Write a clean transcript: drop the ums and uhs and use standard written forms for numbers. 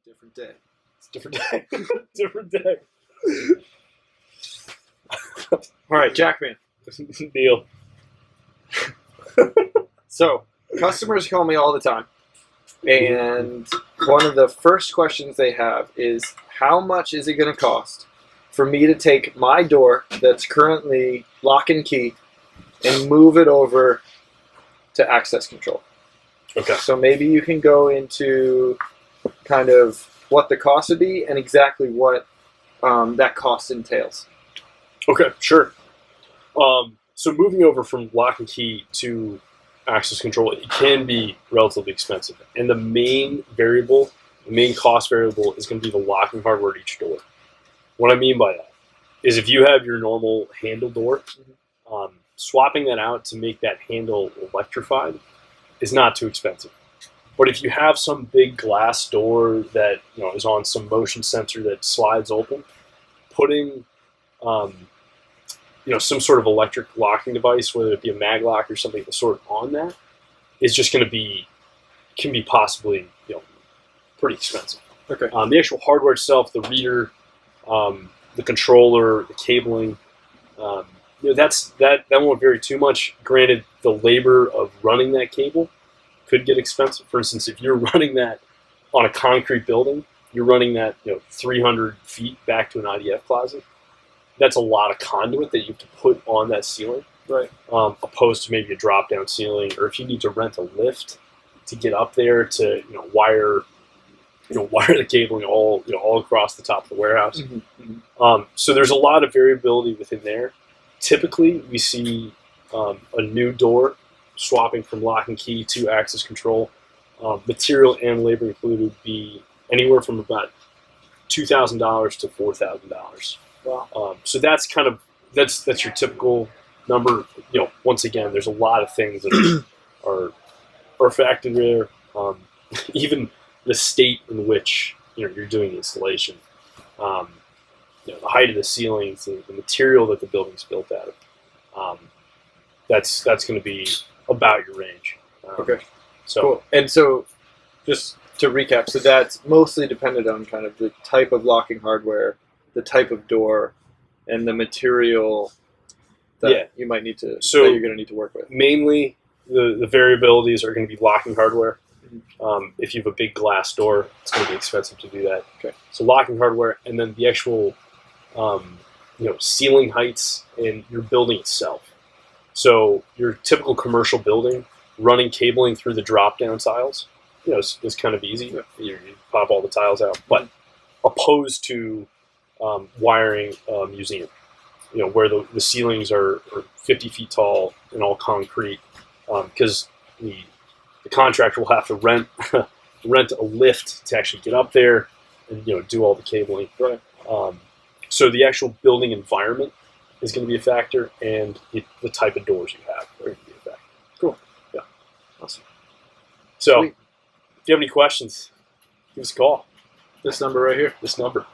Different day. It's a different day. Different day. All right, Jackman. Neal. So, customers call me all the time, and one of the first questions they have is, how much is it going to cost for me to take my door that's currently lock and key and move it over to access control? Okay. So maybe you can go into kind of what the cost would be and exactly what that cost entails. Okay, sure. So moving over from lock and key to access control, it can be relatively expensive. And the main variable, the main cost variable is going to be the locking hardware at each door. What I mean by that is if you have your normal handle door, swapping that out to make that handle electrified is not too expensive. But if you have some big glass door that is on some motion sensor that slides open, putting some sort of electric locking device, whether it be a mag lock or something of the sort on that, is just going to can be possibly pretty expensive. Okay. The actual hardware itself, the reader, the controller, the cabling, that won't vary too much. Granted, the labor of running that cable could get expensive. For instance, if you're running that on a concrete building, you're running that 300 feet back to an IDF closet. That's a lot of conduit that you have to put on that ceiling, right? Opposed to maybe a drop-down ceiling, or if you need to rent a lift to get up there to wire the cabling all across the top of the warehouse. Mm-hmm. So there's a lot of variability within there. Typically, we see a new door swapping from lock and key to access control, material and labor included, be anywhere from about $2,000 to $4,000. Wow. So that's that's your typical number. Once again, there's a lot of things that are factored there. Even the state in which you're doing the installation, the height of the ceilings, the material that the building's built out of. That's going to be about your range. Okay. So cool. And so, just to recap, so that's mostly dependent on kind of the type of locking hardware, the type of door, and the material that you might need to that you're going to need to work with. Mainly, the variabilities are going to be locking hardware. If you have a big glass door, it's going to be expensive to do that. Okay. So locking hardware, and then the actual ceiling heights in your building itself. So your typical commercial building, running cabling through the drop-down tiles, is kind of easy. You pop all the tiles out, but opposed to wiring a museum, where the ceilings are 50 feet tall and all concrete, because the contractor will have to rent a lift to actually get up there and do all the cabling. Right. So the actual building environment is going to be a factor, and the type of doors you have are going to be a factor. Cool. Yeah. Awesome. So, Sweet. If you have any questions, give us a call. This number right here. This number.